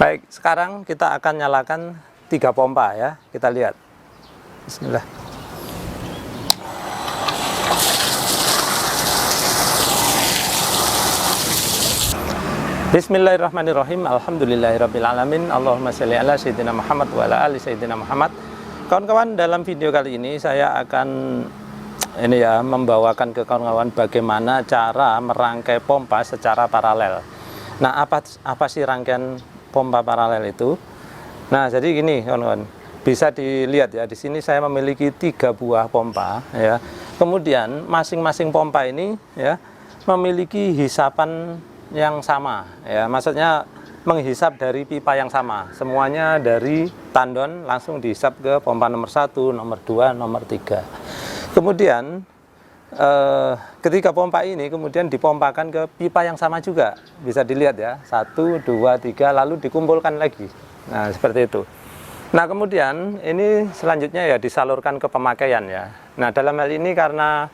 Baik, sekarang kita akan nyalakan 3 pompa ya. Kita lihat. Bismillah. Bismillahirrahmanirrahim. Alhamdulillahirrabbilalamin. Allahumma sholli ala sayyidina Muhammad wa ala ali sayyidina Muhammad. Kawan-kawan, dalam video kali ini saya akan membawakan ke kawan-kawan bagaimana cara merangkai pompa secara paralel. Nah, apa sih rangkaian pompa paralel itu? Nah, jadi gini kawan-kawan, bisa dilihat ya, di sini saya memiliki 3 buah pompa ya. Kemudian masing-masing pompa ini ya memiliki hisapan yang sama ya, maksudnya menghisap dari pipa yang sama, semuanya dari tandon langsung dihisap ke pompa nomor 1, nomor 2, nomor 3. Kemudian ketika pompa ini kemudian dipompakan ke pipa yang sama juga, bisa dilihat ya, 1, 2, 3, lalu dikumpulkan lagi. Nah, seperti itu. Nah, kemudian ini selanjutnya ya disalurkan ke pemakaian ya. Nah, dalam hal ini karena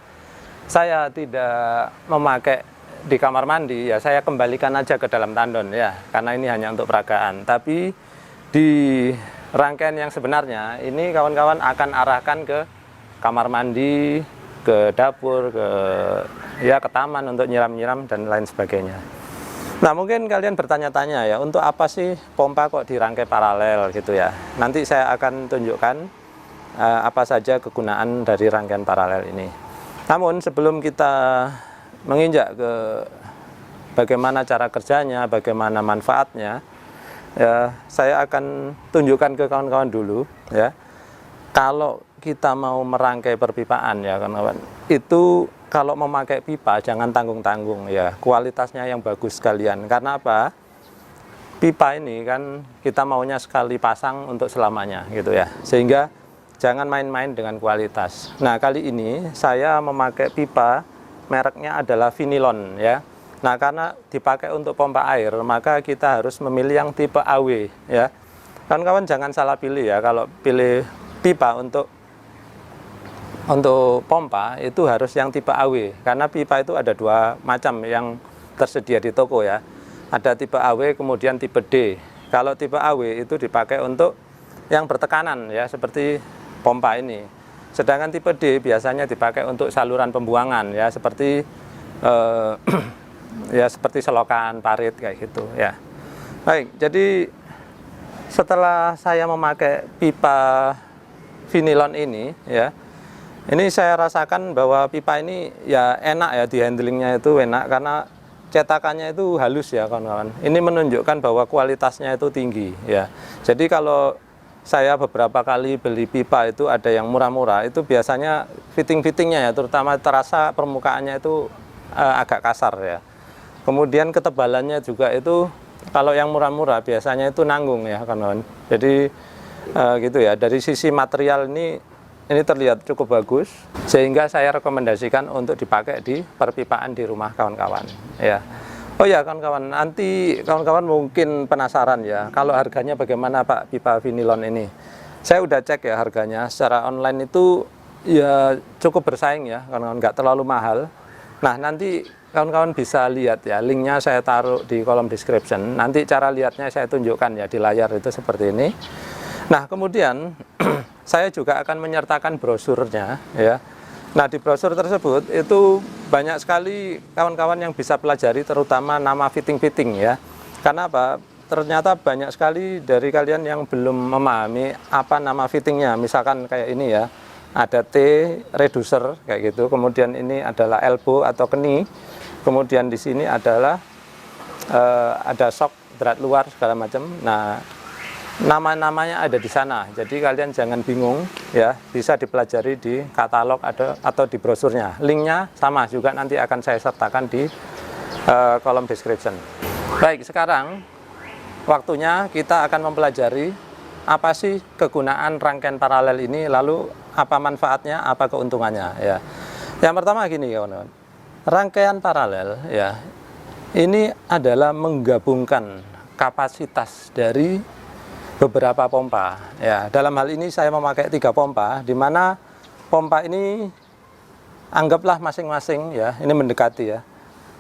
saya tidak memakai di kamar mandi ya, saya kembalikan aja ke dalam tandon ya, karena ini hanya untuk peragaan. Tapi di rangkaian yang sebenarnya ini kawan-kawan akan arahkan ke kamar mandi, ke dapur, ke taman untuk nyiram-nyiram dan lain sebagainya. Nah, mungkin kalian bertanya-tanya ya, untuk apa sih pompa kok dirangkai paralel gitu ya. Nanti saya akan tunjukkan apa saja kegunaan dari rangkaian paralel ini. Namun sebelum kita menginjak ke bagaimana cara kerjanya, bagaimana manfaatnya ya, saya akan tunjukkan ke kawan-kawan dulu ya. Kalau kita mau merangkai perpipaan ya kawan-kawan, itu kalau memakai pipa jangan tanggung-tanggung ya, kualitasnya yang bagus sekalian. Karena apa? Pipa ini kan kita maunya sekali pasang untuk selamanya gitu ya, sehingga jangan main-main dengan kualitas. Nah, kali ini saya memakai pipa mereknya adalah Vinilon ya. Nah, karena dipakai untuk pompa air, maka kita harus memilih yang tipe AW ya. Kawan-kawan jangan salah pilih ya, kalau pilih pipa untuk pompa itu harus yang tipe AW, karena pipa itu ada 2 macam yang tersedia di toko ya. Ada tipe AW, kemudian tipe D. Kalau tipe AW itu dipakai untuk yang bertekanan ya, seperti pompa ini. Sedangkan tipe D biasanya dipakai untuk saluran pembuangan ya, seperti seperti selokan, parit kayak gitu ya. Baik, jadi setelah saya memakai pipa Vinilon ini ya, ini saya rasakan bahwa pipa ini ya enak ya, di handlingnya itu enak karena cetakannya itu halus ya kawan-kawan. Ini menunjukkan bahwa kualitasnya itu tinggi ya. Jadi kalau saya beberapa kali beli pipa itu ada yang murah-murah, itu biasanya fitting-fittingnya ya, terutama terasa permukaannya itu agak kasar ya. Kemudian ketebalannya juga itu kalau yang murah-murah biasanya itu nanggung ya kawan-kawan. Jadi gitu ya, dari sisi material ini terlihat cukup bagus, sehingga saya rekomendasikan untuk dipakai di perpipaan di rumah kawan-kawan ya. Oh ya kawan-kawan, nanti kawan-kawan mungkin penasaran ya, kalau harganya bagaimana Pak pipa Vinilon ini. Saya udah cek ya, harganya secara online itu ya cukup bersaing ya kawan-kawan, nggak terlalu mahal. Nah, nanti kawan-kawan bisa lihat ya, linknya saya taruh di kolom description. Nanti cara lihatnya saya tunjukkan ya di layar itu seperti ini. Nah, kemudian saya juga akan menyertakan brosurnya ya. Nah, di brosur tersebut itu banyak sekali kawan-kawan yang bisa pelajari, terutama nama fitting-fitting ya. Karena apa? Ternyata banyak sekali dari kalian yang belum memahami apa nama fittingnya. Misalkan kayak ini ya, ada T reducer kayak gitu. Kemudian ini adalah elbow atau keni. Kemudian di sini adalah ada shock berat luar segala macam. Nah, nama-namanya ada di sana, jadi kalian jangan bingung ya, bisa dipelajari di katalog atau di brosurnya. Linknya sama juga nanti akan saya sertakan di kolom description. Baik, sekarang waktunya kita akan mempelajari apa sih kegunaan rangkaian paralel ini, lalu apa manfaatnya, apa keuntungannya ya. Yang pertama gini kawan-kawan, rangkaian paralel ya, ini adalah menggabungkan kapasitas dari beberapa pompa ya. Dalam hal ini saya memakai 3 pompa, di mana pompa ini anggaplah masing-masing ya, ini mendekati ya,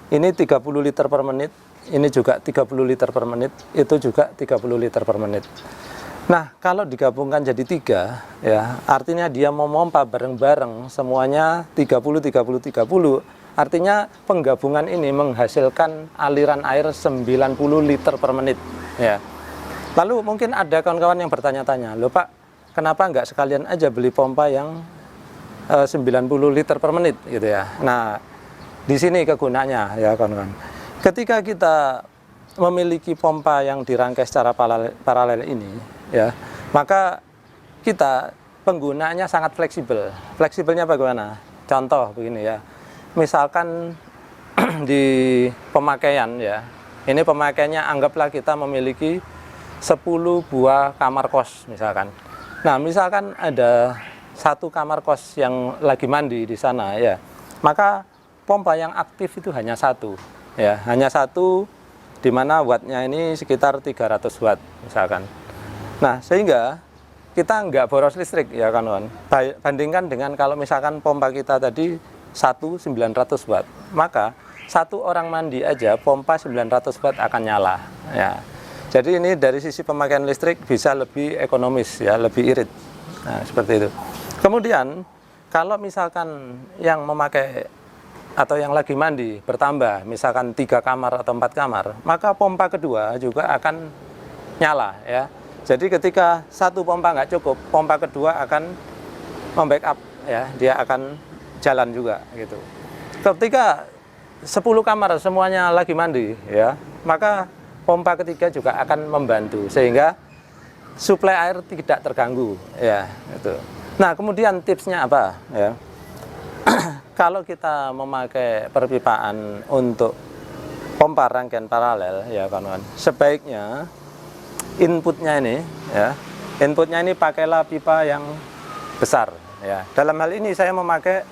ini 30 liter per menit, ini juga 30 liter per menit, itu juga 30 liter per menit. Nah, kalau digabungkan jadi 3, ya, artinya dia mau pompa bareng-bareng semuanya 30, 30, 30. Artinya penggabungan ini menghasilkan aliran air 90 liter per menit. Ya. Lalu mungkin ada kawan-kawan yang bertanya-tanya, loh Pak, kenapa nggak sekalian aja beli pompa yang 90 liter per menit gitu ya. Nah, di sini kegunaannya ya kawan-kawan. Ketika kita memiliki pompa yang dirangkai secara paralel ini ya, maka kita penggunaannya sangat fleksibel. Fleksibelnya bagaimana? Contoh begini ya. Misalkan di pemakaian ya. Ini pemakaiannya anggaplah kita memiliki 10 buah kamar kos misalkan. Nah, misalkan ada satu kamar kos yang lagi mandi di sana ya, maka pompa yang aktif itu hanya satu ya, hanya satu, di mana wattnya ini sekitar 300 watt misalkan. Nah, sehingga kita nggak boros listrik ya kawan-kawan. Bandingkan dengan kalau misalkan pompa kita tadi 900 watt, maka satu orang mandi aja pompa 900 watt akan nyala ya. Jadi ini dari sisi pemakaian listrik bisa lebih ekonomis ya, lebih irit. Nah, seperti itu. Kemudian kalau misalkan yang memakai atau yang lagi mandi bertambah, misalkan 3 kamar atau 4 kamar, maka pompa kedua juga akan nyala ya. Jadi ketika satu pompa nggak cukup, pompa kedua akan membackup ya, dia akan jalan juga gitu. Ketika 10 kamar semuanya lagi mandi ya, maka pompa ketiga juga akan membantu sehingga suplai air tidak terganggu ya itu. Nah, kemudian tipsnya apa ya? Kalau kita memakai perpipaan untuk pompa rangkaian paralel ya kawan-kawan, sebaiknya inputnya ini ya, inputnya ini pakailah pipa yang besar ya. Dalam hal ini saya memakai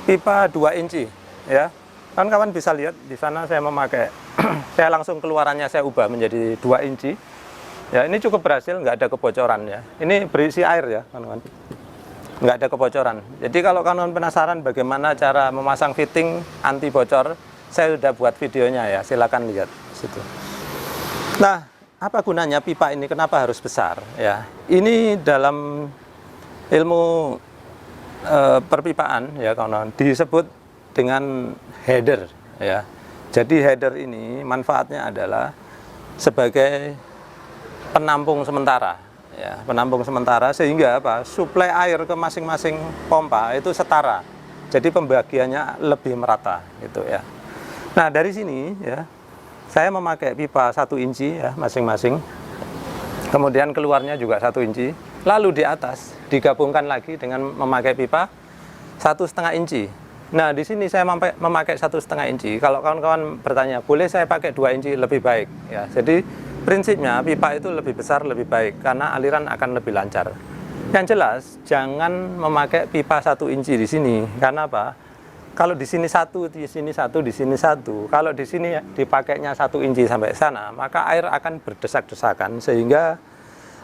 pipa 2 inci ya. Kawan-kawan bisa lihat di sana saya memakai saya langsung keluarannya saya ubah menjadi 2 inci. Ya, ini cukup berhasil, nggak ada kebocoran ya. Ini berisi air ya, kawan-kawan. Nggak ada kebocoran. Jadi kalau kawan-kawan penasaran bagaimana cara memasang fitting anti bocor, saya sudah buat videonya ya, silakan lihat situ. Nah, apa gunanya pipa ini? Kenapa harus besar? Ya, ini dalam ilmu perpipaan ya kawan-kawan disebut dengan header ya. Jadi header ini manfaatnya adalah sebagai penampung sementara ya, penampung sementara sehingga apa? Suplai air ke masing-masing pompa itu setara. Jadi pembagiannya lebih merata gitu ya. Nah, dari sini ya saya memakai pipa 1 inci ya masing-masing. Kemudian keluarnya juga 1 inci. Lalu di atas digabungkan lagi dengan memakai pipa 1,5 inci. Nah, di sini saya memakai 1,5 inci. Kalau kawan-kawan bertanya, boleh saya pakai 2 inci lebih baik ya. Jadi prinsipnya pipa itu lebih besar lebih baik karena aliran akan lebih lancar. Yang jelas jangan memakai pipa 1 inci di sini. Karena apa? Kalau di sini 1, di sini 1, di sini 1. Kalau di sini dipakainya 1 inci sampai sana, maka air akan berdesak-desakan sehingga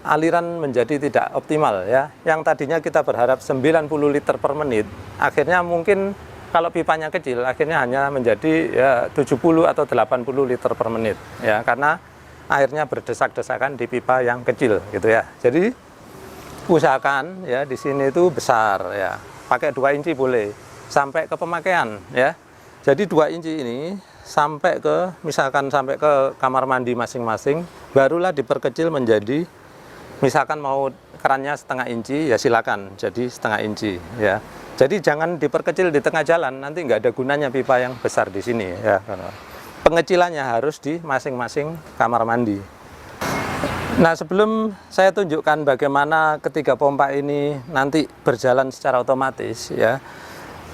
aliran menjadi tidak optimal ya. Yang tadinya kita berharap 90 liter per menit, akhirnya mungkin kalau pipanya kecil akhirnya hanya menjadi ya 70 atau 80 liter per menit ya, karena airnya berdesak-desakan di pipa yang kecil gitu ya. Jadi usahakan ya di sini itu besar ya. Pakai 2 inci boleh sampai ke pemakaian ya. Jadi 2 inci ini sampai ke misalkan sampai ke kamar mandi masing-masing, barulah diperkecil menjadi misalkan mau kerannya 0,5 inci ya silakan jadi 0,5 inci ya. Jadi jangan diperkecil di tengah jalan, nanti nggak ada gunanya pipa yang besar di sini ya. Pengecilannya harus di masing-masing kamar mandi. Nah, sebelum saya tunjukkan bagaimana ketiga pompa ini nanti berjalan secara otomatis ya,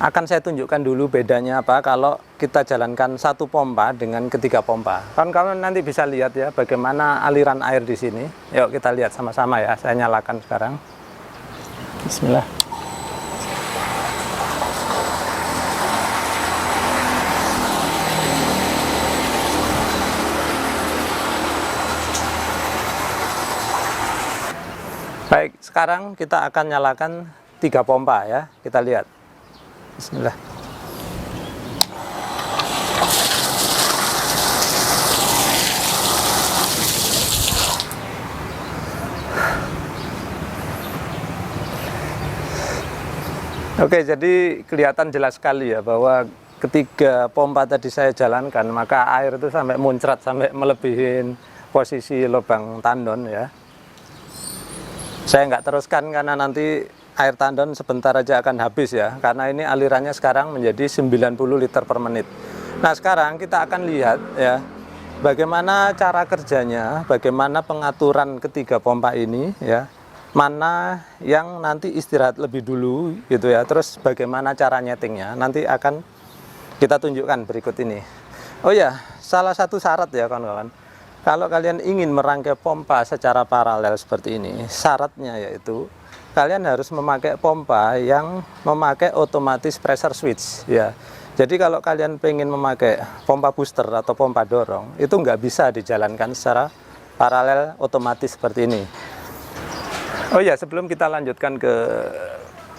akan saya tunjukkan dulu bedanya apa kalau kita jalankan satu pompa dengan ketiga pompa. Kawan-kawan nanti bisa lihat ya bagaimana aliran air di sini. Yuk kita lihat sama-sama ya. Saya nyalakan sekarang. Bismillah. Baik, sekarang kita akan nyalakan 3 pompa ya. Kita lihat. Bismillah. Oke, jadi kelihatan jelas sekali ya bahwa ketika pompa tadi saya jalankan, maka air itu sampai muncrat, sampai melebihi posisi lubang tandon ya. Saya nggak teruskan karena nanti air tandon sebentar aja akan habis ya, karena ini alirannya sekarang menjadi 90 liter per menit. Nah, sekarang kita akan lihat ya, bagaimana cara kerjanya, bagaimana pengaturan ketiga pompa ini ya. Mana yang nanti istirahat lebih dulu gitu ya, terus bagaimana cara nyetingnya nanti akan kita tunjukkan berikut ini. Oh ya, salah satu syarat ya kawan-kawan, kalau kalian ingin merangkai pompa secara paralel seperti ini, syaratnya yaitu kalian harus memakai pompa yang memakai otomatis pressure switch ya. Jadi kalau kalian pengen memakai pompa booster atau pompa dorong, itu nggak bisa dijalankan secara paralel otomatis seperti ini. Oh ya, sebelum kita lanjutkan ke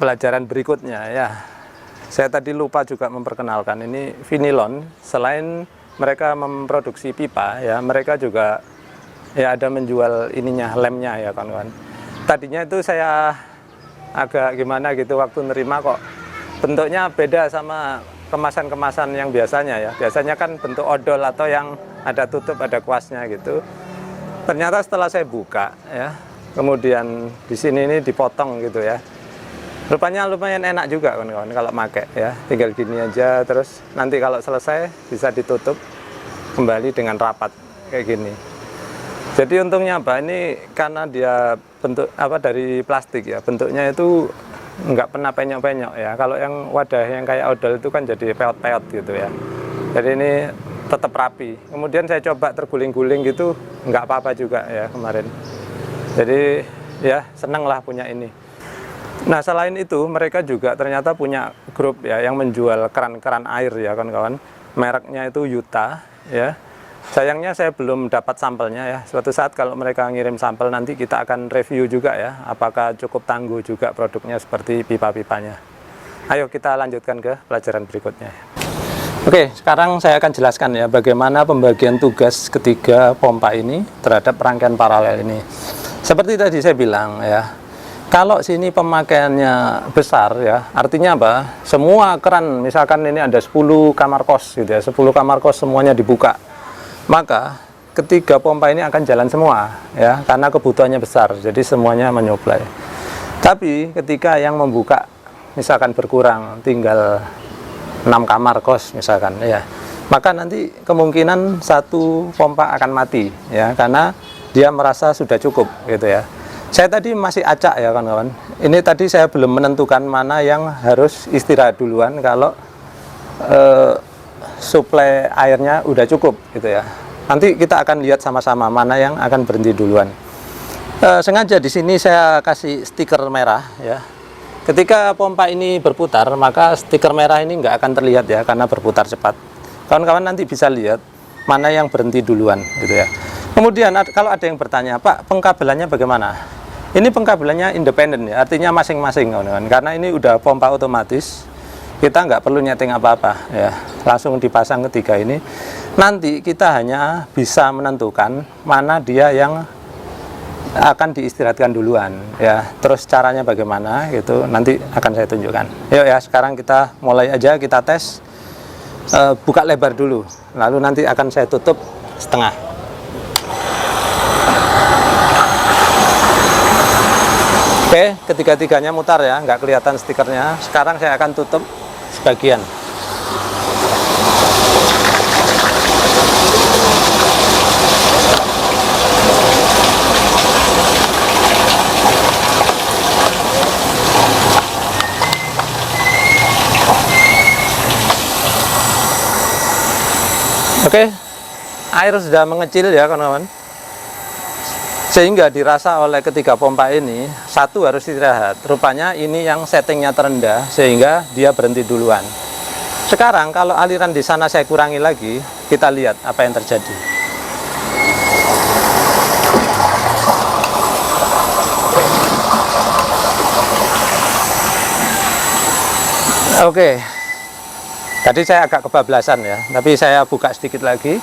pelajaran berikutnya ya, saya tadi lupa juga memperkenalkan, ini Vinilon selain mereka memproduksi pipa ya, mereka juga ya ada menjual ininya, lemnya ya kawan-kawan. Tadinya itu saya agak gimana gitu waktu nerima, kok bentuknya beda sama kemasan-kemasan yang biasanya ya. Biasanya kan bentuk odol atau yang ada tutup, ada kuasnya gitu. Ternyata setelah saya buka ya, kemudian di sini ini dipotong gitu ya. Rupanya lumayan enak juga kawan-kawan kalau pakai ya. Tinggal gini aja, terus nanti kalau selesai bisa ditutup kembali dengan rapat kayak gini. Jadi untungnya apa? Ini karena dia bentuk apa dari plastik ya, bentuknya itu nggak pernah penyok-penyok ya. Kalau yang wadah yang kayak odol itu kan jadi peot-peot gitu ya. Jadi ini tetap rapi. Kemudian saya coba terguling-guling gitu, nggak apa-apa juga ya kemarin. Jadi ya senang lah punya ini. Nah, selain itu mereka juga ternyata punya grup ya yang menjual keran-keran air ya kawan-kawan. Mereknya itu Yuta ya. Sayangnya saya belum dapat sampelnya ya. Suatu saat kalau mereka ngirim sampel nanti kita akan review juga ya, apakah cukup tangguh juga produknya seperti pipa-pipanya. Ayo kita lanjutkan ke pelajaran berikutnya. Oke, sekarang saya akan jelaskan ya bagaimana pembagian tugas ketiga pompa ini terhadap rangkaian paralel ini. Seperti tadi saya bilang ya, kalau sini pemakaiannya besar ya, artinya apa? Semua keran, misalkan ini ada 10 kamar kos gitu ya, 10 kamar kos semuanya dibuka. Maka ketiga pompa ini akan jalan semua ya, karena kebutuhannya besar, jadi semuanya menyuplai. Tapi ketika yang membuka misalkan berkurang, tinggal 6 kamar kos misalkan ya, maka nanti kemungkinan satu pompa akan mati ya, karena dia merasa sudah cukup gitu ya. Saya tadi masih acak ya kawan-kawan. Ini tadi saya belum menentukan mana yang harus istirahat duluan kalau suplai airnya udah cukup gitu ya. Nanti kita akan lihat sama-sama mana yang akan berhenti duluan. Sengaja di sini saya kasih stiker merah ya. Ketika pompa ini berputar, maka stiker merah ini nggak akan terlihat ya karena berputar cepat. Kawan-kawan nanti bisa lihat mana yang berhenti duluan gitu ya. Kemudian kalau ada yang bertanya, Pak, pengkabelannya bagaimana? Ini pengkabelannya independen ya, artinya masing-masing kawan-kawan. Karena ini udah pompa otomatis, kita nggak perlu nyeting apa-apa ya, langsung dipasang ketiga ini. Nanti kita hanya bisa menentukan mana dia yang akan diistirahatkan duluan ya. Terus caranya bagaimana gitu nanti akan saya tunjukkan. Yuk ya, sekarang kita mulai aja, kita tes. Buka lebar dulu, lalu nanti akan saya tutup setengah. Oke, ketiga-tiganya mutar ya, nggak kelihatan stikernya. Sekarang saya akan tutup sebagian. Oke, air sudah mengecil ya kawan-kawan. Sehingga dirasa oleh ketiga pompa ini, satu harus istirahat. Rupanya ini yang settingnya terendah, sehingga dia berhenti duluan. Sekarang kalau aliran di sana saya kurangi lagi, kita lihat apa yang terjadi. Oke, tadi saya agak kebablasan ya, tapi saya buka sedikit lagi.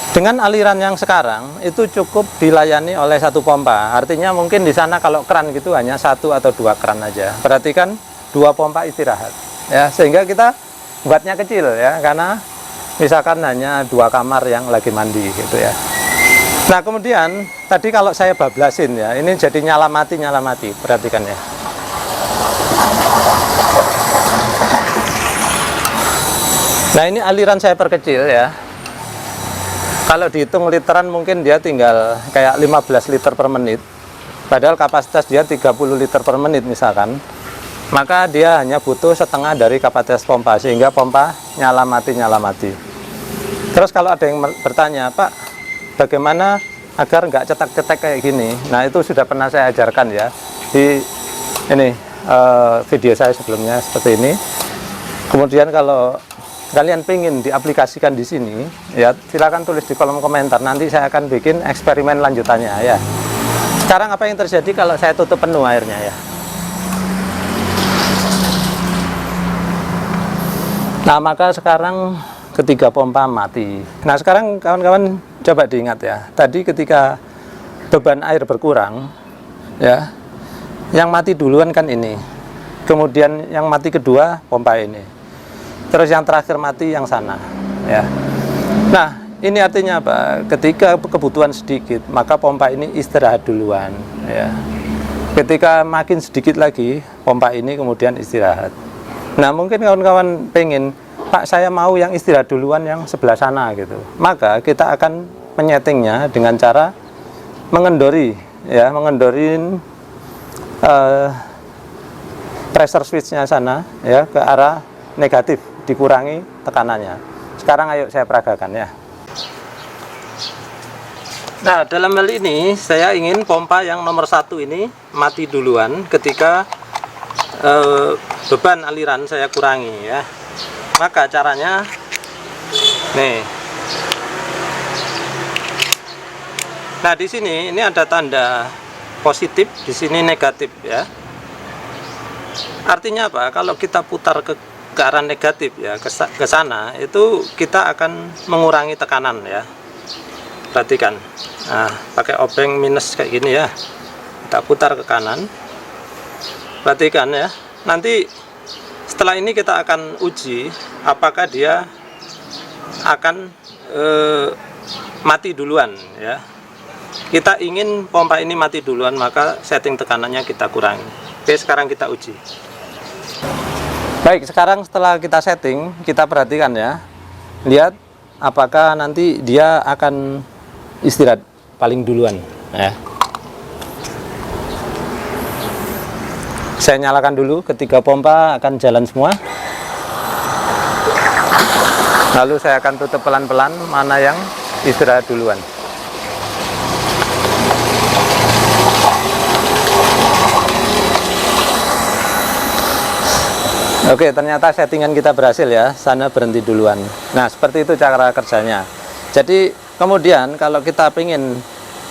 Dengan aliran yang sekarang itu cukup dilayani oleh satu pompa. Artinya mungkin di sana kalau keran gitu hanya 1 atau 2 keran aja. Perhatikan 2 2 pompa istirahat ya, sehingga kita buatnya kecil ya, karena misalkan hanya 2 kamar yang lagi mandi gitu ya. Nah kemudian tadi kalau saya bablasin ya, ini jadi nyala mati, perhatikan ya. Nah ini aliran saya perkecil ya. Kalau dihitung literan mungkin dia tinggal kayak 15 liter per menit. Padahal kapasitas dia 30 liter per menit misalkan. Maka dia hanya butuh setengah dari kapasitas pompa, sehingga pompa nyala mati. Terus kalau ada yang bertanya, Pak, bagaimana agar nggak cetak-cetek kayak gini? Nah itu sudah pernah saya ajarkan ya di ini video saya sebelumnya seperti ini. Kemudian kalau kalian pengen diaplikasikan di sini, ya silakan tulis di kolom komentar. Nanti saya akan bikin eksperimen lanjutannya ya. Sekarang apa yang terjadi kalau saya tutup penuh airnya ya? Nah maka sekarang ketiga pompa mati. Nah sekarang kawan-kawan coba diingat ya. Tadi ketika beban air berkurang, ya, yang mati duluan kan ini. Kemudian yang mati kedua pompa ini. Terus yang terakhir mati yang sana ya. Nah ini artinya apa? Ketika kebutuhan sedikit maka pompa ini istirahat duluan ya. Ketika makin sedikit lagi pompa ini kemudian istirahat. Nah mungkin kawan-kawan pengen, Pak saya mau yang istirahat duluan yang sebelah sana gitu. Maka kita akan menyetingnya dengan cara mengendori ya, mengendorin pressure switch-nya sana ya ke arah negatif, dikurangi tekanannya. Sekarang ayo saya peragakan ya. Nah dalam hal ini saya ingin pompa yang nomor 1 ini mati duluan ketika beban aliran saya kurangi ya. Maka caranya nih. Nah di sini ini ada tanda positif, di sini negatif ya. Artinya apa? Kalau kita putar ke arah negatif ya, ke sana itu kita akan mengurangi tekanan ya. Perhatikan. Nah, pakai obeng minus kayak gini ya. Kita putar ke kanan. Perhatikan ya. Nanti setelah ini kita akan uji apakah dia akan mati duluan ya. Kita ingin pompa ini mati duluan, maka setting tekanannya kita kurangi. Oke, sekarang kita uji. Baik, sekarang setelah kita setting, kita perhatikan ya. Lihat apakah nanti dia akan istirahat paling duluan ya. Saya nyalakan dulu, ketiga pompa akan jalan semua. Lalu saya akan tutup pelan-pelan mana yang istirahat duluan. Oke, ternyata settingan kita berhasil ya, sana berhenti duluan. Nah, seperti itu cara kerjanya. Jadi, kemudian kalau kita ingin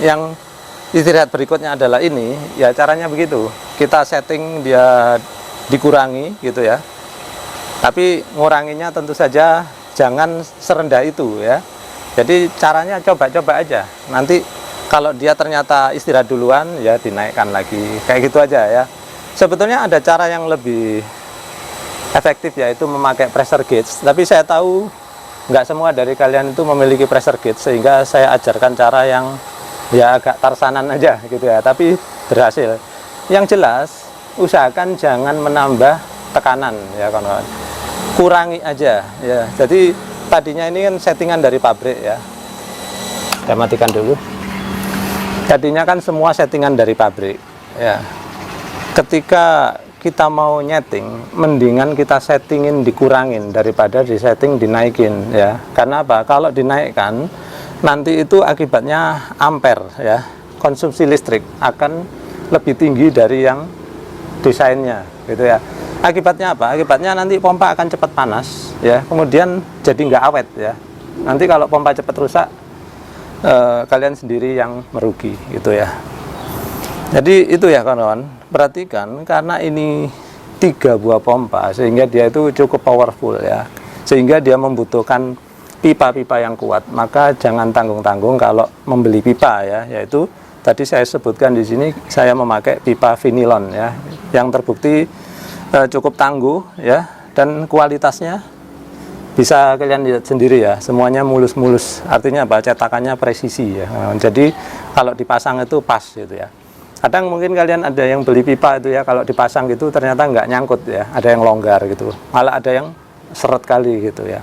yang istirahat berikutnya adalah ini, ya caranya begitu. Kita setting dia dikurangi gitu ya. Tapi nguranginya tentu saja jangan serendah itu ya. Jadi caranya coba-coba aja. Nanti kalau dia ternyata istirahat duluan, ya dinaikkan lagi. Kayak gitu aja ya. Sebetulnya ada cara yang lebih efektif, yaitu memakai pressure gauge, tapi saya tahu nggak semua dari kalian itu memiliki pressure gauge, sehingga saya ajarkan cara yang ya agak tarsanan aja gitu ya, tapi berhasil. Yang jelas usahakan jangan menambah tekanan ya kawan-kawan, kurangi aja ya. Jadi tadinya ini kan settingan dari pabrik ya, saya matikan dulu. Tadinya kan semua settingan dari pabrik ya. Ketika kita mau nyeting, mendingan kita settingin dikurangin daripada disetting dinaikin ya. Karena apa? Kalau dinaikkan nanti itu akibatnya ampere ya, konsumsi listrik akan lebih tinggi dari yang desainnya gitu ya. Akibatnya apa? Akibatnya nanti pompa akan cepat panas ya, kemudian jadi nggak awet ya. Nanti kalau pompa cepat rusak, kalian sendiri yang merugi gitu ya. Jadi itu ya kawan-kawan, perhatikan karena ini 3 buah pompa sehingga dia itu cukup powerful ya, sehingga dia membutuhkan pipa-pipa yang kuat. Maka jangan tanggung-tanggung kalau membeli pipa ya, yaitu tadi saya sebutkan di sini saya memakai pipa vinilon ya, yang terbukti cukup tangguh ya, dan kualitasnya bisa kalian lihat sendiri ya, semuanya mulus-mulus. Artinya apa? Cetakannya presisi ya. Jadi kalau dipasang itu pas gitu ya. Kadang mungkin kalian ada yang beli pipa itu ya, kalau dipasang gitu ternyata nggak nyangkut ya, ada yang longgar gitu, malah ada yang seret kali gitu ya.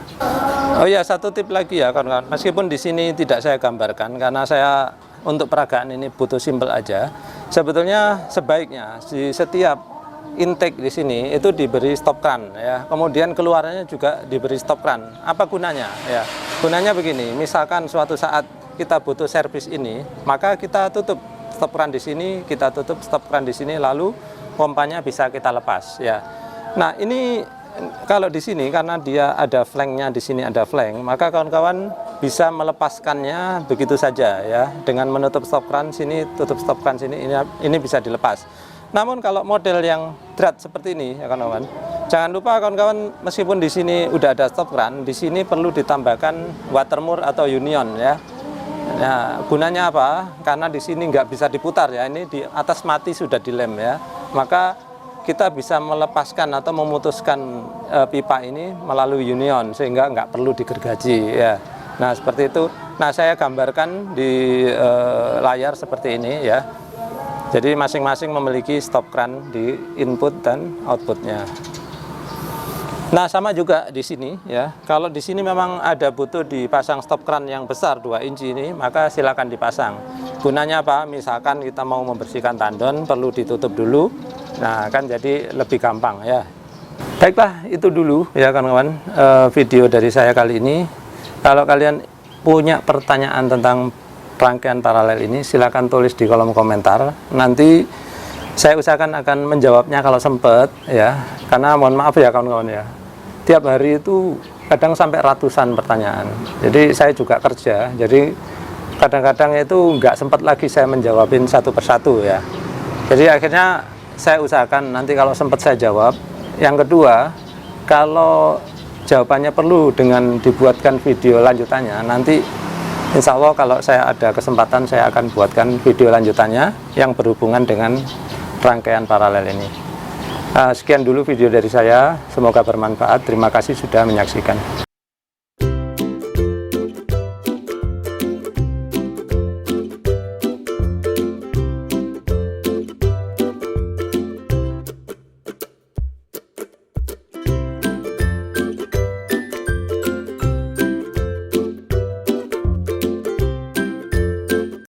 Oh ya, satu tip lagi ya kawan-kawan, meskipun di sini tidak saya gambarkan karena saya untuk peragaan ini butuh simple aja. Sebetulnya sebaiknya di setiap intake di sini itu diberi stop kran ya, kemudian keluarannya juga diberi stop kran. Apa gunanya ya? Gunanya begini, misalkan suatu saat kita butuh servis ini, maka kita tutup stop kran di sini, kita tutup stop kran di sini, lalu pompanya bisa kita lepas ya. Nah, ini kalau di sini karena dia ada flanknya, di sini ada flank, maka kawan-kawan bisa melepaskannya begitu saja ya, dengan menutup stop kran sini, tutup stop kran sini, ini bisa dilepas. Namun kalau model yang drat seperti ini ya kawan-kawan, jangan lupa kawan-kawan, meskipun di sini udah ada stop kran, di sini perlu ditambahkan watermur atau union ya. Nah, gunanya apa? Karena di sini nggak bisa diputar ya, ini di atas mati sudah dilem ya, maka kita bisa melepaskan atau memutuskan pipa ini melalui union sehingga nggak perlu digergaji ya. Nah, seperti itu. Nah, saya gambarkan di layar seperti ini ya. Jadi masing-masing memiliki stop kran di input dan outputnya. Nah, sama juga di sini ya. Kalau di sini memang ada butuh dipasang stop kran yang besar 2 inci ini, maka silakan dipasang. Gunanya apa? Misalkan kita mau membersihkan tandon, perlu ditutup dulu. Nah, kan jadi lebih gampang ya. Baiklah, itu dulu ya kawan-kawan video dari saya kali ini. Kalau kalian punya pertanyaan tentang rangkaian paralel ini, silakan tulis di kolom komentar. Nanti saya usahakan akan menjawabnya kalau sempat ya. Karena mohon maaf ya kawan-kawan ya, tiap hari itu kadang sampai ratusan pertanyaan. Jadi saya juga kerja, jadi kadang-kadang itu nggak sempat lagi saya menjawabin satu persatu ya. Jadi akhirnya saya usahakan nanti kalau sempat saya jawab. Yang kedua, kalau jawabannya perlu dengan dibuatkan video lanjutannya, nanti insya Allah kalau saya ada kesempatan saya akan buatkan video lanjutannya yang berhubungan dengan rangkaian paralel ini. Sekian dulu video dari saya, semoga bermanfaat. Terima kasih sudah menyaksikan.